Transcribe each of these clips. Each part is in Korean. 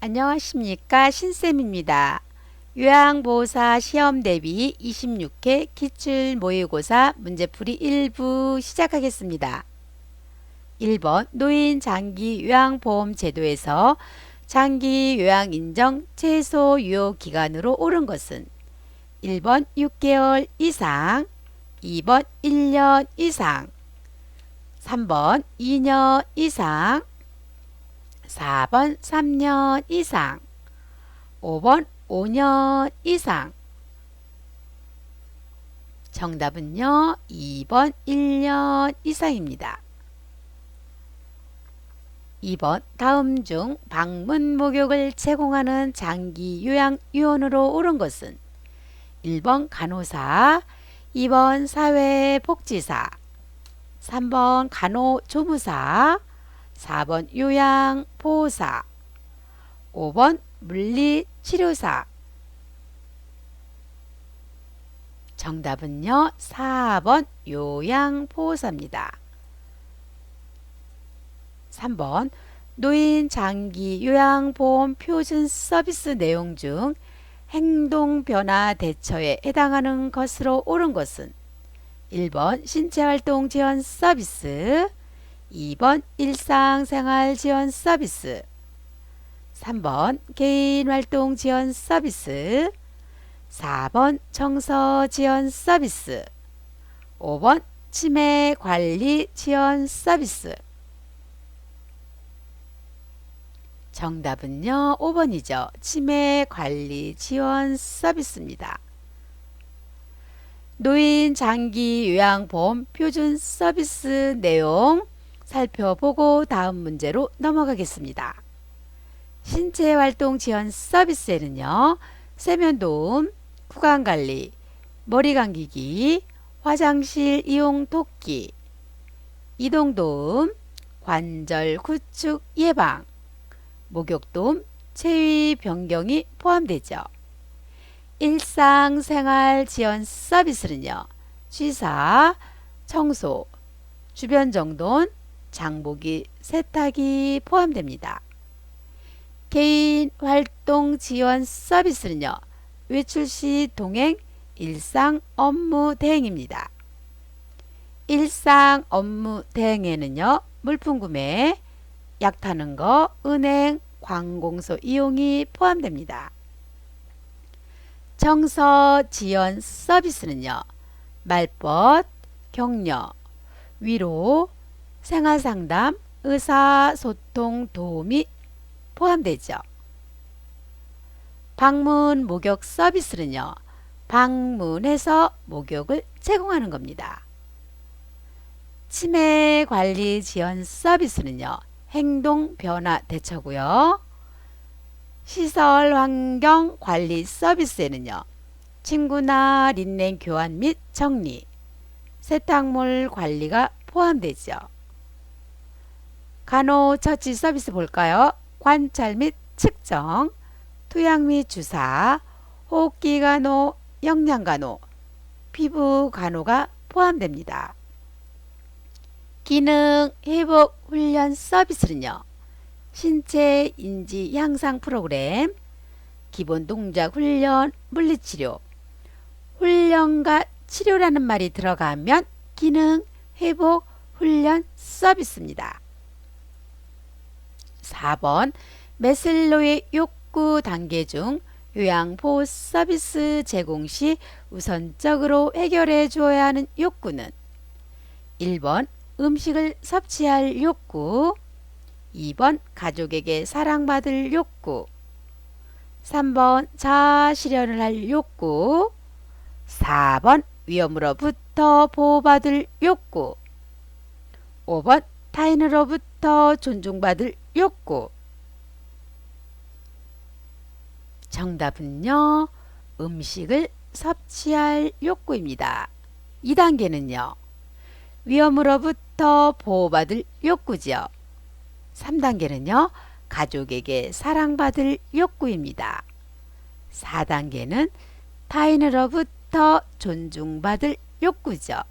안녕하십니까, 신쌤입니다. 요양보호사 시험 대비 26회 기출 모의고사 문제풀이 1부 시작하겠습니다. 1번 노인 장기 요양보험 제도에서 장기 요양 인정 최소 유효 기간으로 옳은 것은 1번 6개월 이상, 2번 1년 이상, 3번 2년 이상, 4번 3년 이상, 5번 5년 이상. 정답은요, 2번 1년 이상입니다. 2번 다음 중 방문 목욕을 제공하는 장기 요양 요원으로 옳은 것은 1번 간호사, 2번 사회복지사, 3번 간호조무사, 4번 요양보호사, 5번 물리치료사. 정답은요, 4번 요양보호사입니다. 3번 노인 장기 요양보험 표준 서비스 내용 중 행동변화 대처에 해당하는 것으로 옳은 것은 1번 신체활동 지원 서비스, 2번 일상생활 지원 서비스, 3번 개인활동 지원 서비스, 4번 청소 지원 서비스, 5번 치매관리 지원 서비스. 정답은요, 5번이죠. 치매관리 지원 서비스입니다. 노인 장기 요양보험 표준 서비스 내용 살펴보고 다음 문제로 넘어가겠습니다. 신체활동 지원 서비스에는요, 세면도움, 구강관리, 머리 감기기, 화장실 이용 돕기, 이동도움, 관절 구축 예방, 목욕도움, 체위 변경이 포함되죠. 일상생활 지원 서비스는요, 취사, 청소, 주변 정돈, 장보기, 세탁이 포함됩니다. 개인 활동 지원 서비스는요, 외출 시 동행, 일상 업무 대행입니다. 일상 업무 대행에는요, 물품 구매, 약 타는 거, 은행, 관공서 이용이 포함됩니다. 청소 지원 서비스는요, 말벗, 격려, 위로, 생활상담, 의사소통 도움이 포함되죠. 방문 목욕 서비스는요, 방문해서 목욕을 제공하는 겁니다. 치매 관리 지원 서비스는요, 행동 변화 대처고요. 시설 환경 관리 서비스에는요, 침구나 린넨 교환 및 정리, 세탁물 관리가 포함되죠. 간호처치 서비스 볼까요? 관찰 및 측정, 투약 및 주사, 호흡기 간호, 영양 간호, 피부 간호가 포함됩니다. 기능 회복 훈련 서비스는요, 신체 인지 향상 프로그램, 기본 동작 훈련, 물리치료, 훈련과 치료라는 말이 들어가면 기능 회복 훈련 서비스입니다. 4번 매슬로의 욕구 단계 중 요양보호 서비스 제공 시 우선적으로 해결해 주어야 하는 욕구는 1번 음식을 섭취할 욕구, 2번 가족에게 사랑받을 욕구, 3번 자아 실현을 할 욕구, 4번 위험으로부터 보호받을 욕구, 5번 타인으로부터 존중받을 욕구. 정답은요, 음식을 섭취할 욕구입니다. 2단계는요, 위험으로부터 보호받을 욕구죠. 3단계는요, 가족에게 사랑받을 욕구입니다. 4단계는 타인으로부터 존중받을 욕구죠.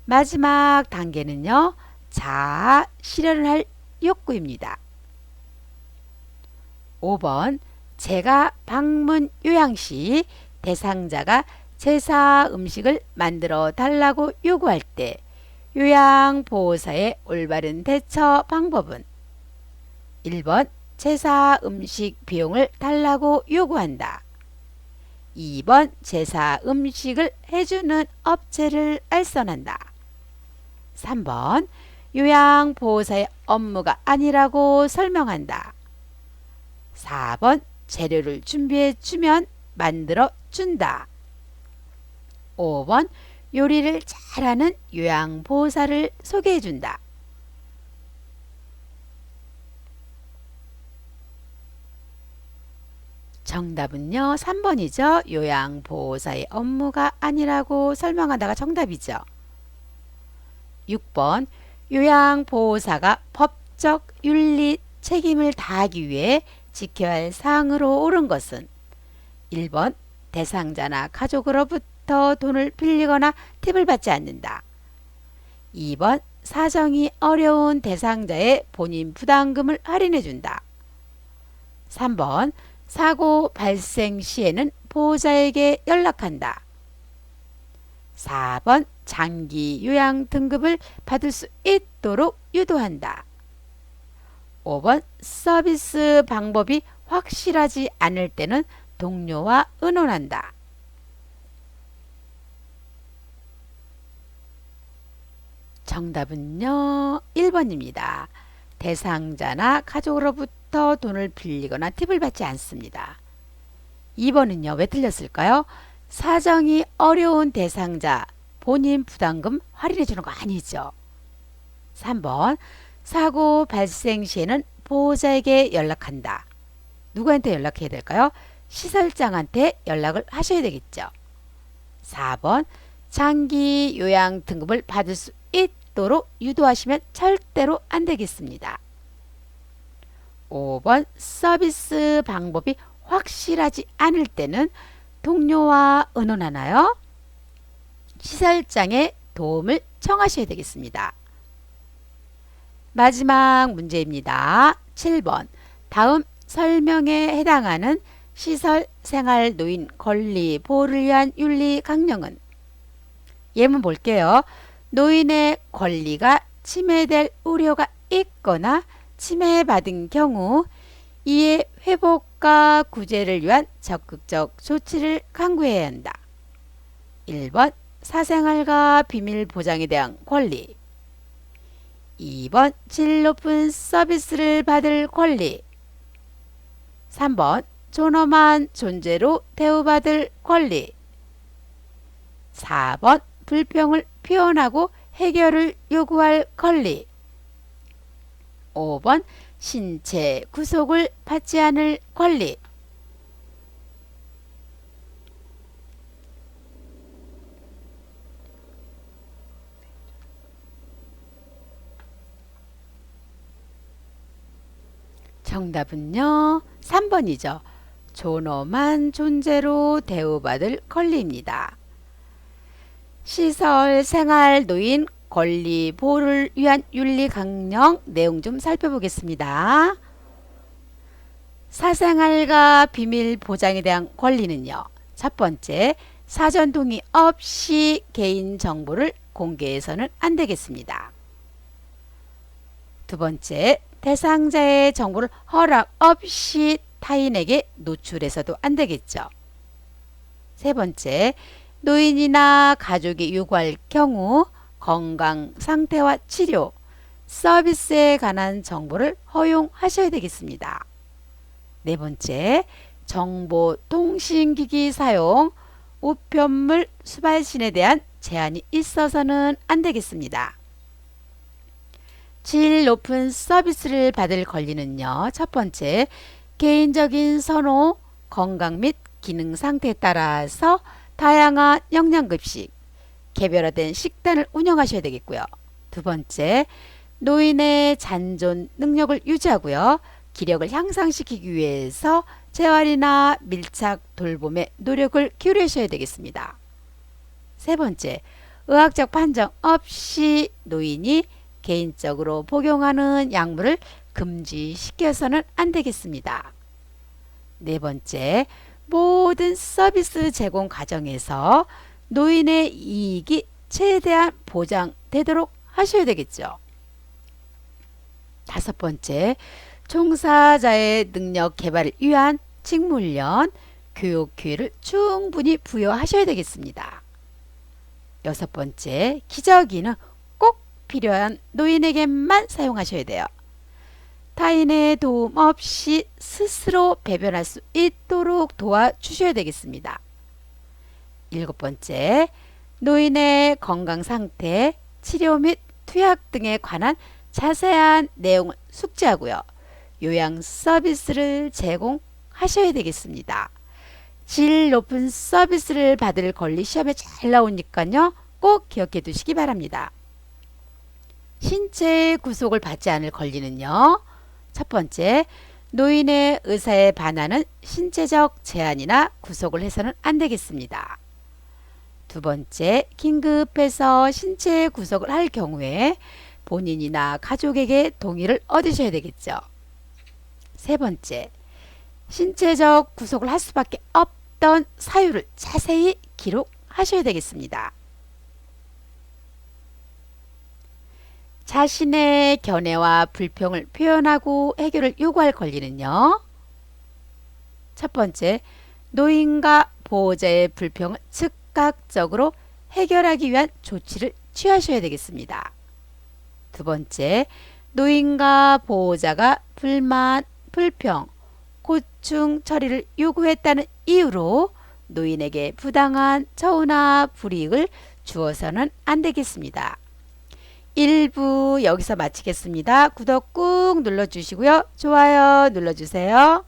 마지막 단계는요, 자아 실현을 할 욕구입니다. 5번 제가 방문 요양 시 대상자가 제사 음식을 만들어 달라고 요구할 때 요양보호사의 올바른 대처 방법은 1번 제사 음식 비용을 달라고 요구한다. 2번 제사 음식을 해주는 업체를 알선한다. 3번 요양보호사의 업무가 아니라고 설명한다. 4번 재료를 준비해 주면 만들어 준다. 5번 요리를 잘하는 요양보호사를 소개해 준다. 정답은요 3번이죠. 요양보호사의 업무가 아니라고 설명하다가 정답이죠. 6번 요양보호사가 법적 윤리 책임을 다하기 위해 지켜야 할 사항으로 옳은 것은 1번 대상자나 가족으로부터 돈을 빌리거나 팁을 받지 않는다. 2번 사정이 어려운 대상자의 본인 부담금을 할인해 준다. 3번 사고 발생 시에는 보호자에게 연락한다. 4번 장기 요양 등급을 받을 수 있도록 유도한다. 5번 서비스 방법이 확실하지 않을 때는 동료와 의논한다. 정답은요 1번입니다. 대상자나 가족으로부터 돈을 빌리거나 팁을 받지 않습니다. 2번은요 왜 틀렸을까요? 사정이 어려운 대상자 본인 부담금 할인해 주는 거 아니죠. 3번 사고 발생 시에는 보호자에게 연락한다. 누구한테 연락해야 될까요? 시설장한테 연락을 하셔야 되겠죠. 4번 장기 요양 등급을 받을 수 있도록 유도하시면 절대로 안 되겠습니다. 5번 서비스 방법이 확실하지 않을 때는 동료와 의논하나요? 시설장의 도움을 청하셔야 되겠습니다. 마지막 문제입니다. 7번 다음 설명에 해당하는 시설 생활 노인 권리 보호를 위한 윤리 강령은 예문 볼게요. 노인의 권리가 침해될 우려가 있거나 침해받은 경우 이의 회복과 구제를 위한 적극적 조치를 강구해야 한다. 1번 사생활과 비밀 보장에 대한 권리. 2번 질 높은 서비스를 받을 권리. 3번 존엄한 존재로 대우받을 권리. 4번 불평을 표현하고 해결을 요구할 권리. 5번 신체 구속을 받지 않을 권리. 정답은요 3번이죠. 존엄한 존재로 대우받을 권리입니다. 시설 생활 노인 권리 보호를 위한 윤리 강령 내용 좀 살펴보겠습니다. 사생활과 비밀 보장에 대한 권리는요. 첫 번째, 사전 동의 없이 개인 정보를 공개해서는 안 되겠습니다. 두 번째, 대상자의 정보를 허락 없이 타인에게 노출해서도 안 되겠죠. 세 번째, 노인이나 가족이 요구할 경우 건강 상태와 치료, 서비스에 관한 정보를 허용하셔야 되겠습니다. 네 번째, 정보통신기기 사용, 우편물 수발신에 대한 제한이 있어서는 안 되겠습니다. 질 높은 서비스를 받을 권리는요. 첫 번째, 개인적인 선호, 건강 및 기능 상태에 따라서 다양한 영양급식, 개별화된 식단을 운영하셔야 되겠고요. 두 번째, 노인의 잔존 능력을 유지하고요. 기력을 향상시키기 위해서 재활이나 밀착 돌봄에 노력을 기울이셔야 되겠습니다. 세 번째, 의학적 판정 없이 노인이 개인적으로 복용하는 약물을 금지시켜서는 안 되겠습니다. 네 번째, 모든 서비스 제공 과정에서 노인의 이익이 최대한 보장되도록 하셔야 되겠죠. 다섯 번째, 종사자의 능력 개발을 위한 직무훈련, 교육 기회를 충분히 부여하셔야 되겠습니다. 여섯 번째, 기저귀는 꼭 필요한 노인에게만 사용하셔야 돼요. 타인의 도움 없이 스스로 배변할 수 있도록 도와주셔야 되겠습니다. 일곱 번째, 노인의 건강 상태, 치료 및 투약 등에 관한 자세한 내용을 숙지하고요. 요양 서비스를 제공하셔야 되겠습니다. 질 높은 서비스를 받을 권리 시험에 잘 나오니까요. 꼭 기억해 두시기 바랍니다. 신체 구속을 받지 않을 권리는요. 첫 번째, 노인의 의사에 반하는 신체적 제한이나 구속을 해서는 안 되겠습니다. 두 번째, 긴급해서 신체 구속을 할 경우에 본인이나 가족에게 동의를 얻으셔야 되겠죠. 세 번째, 신체적 구속을 할 수밖에 없던 사유를 자세히 기록하셔야 되겠습니다. 자신의 견해와 불평을 표현하고 해결을 요구할 권리는요. 첫 번째, 노인과 보호자의 불평을 즉각적으로 해결하기 위한 조치를 취하셔야 되겠습니다. 두 번째, 노인과 보호자가 불만, 불평, 고충 처리를 요구했다는 이유로 노인에게 부당한 처우나 불이익을 주어서는 안 되겠습니다. 1부 여기서 마치겠습니다. 구독 꾹 눌러주시고요. 좋아요 눌러주세요.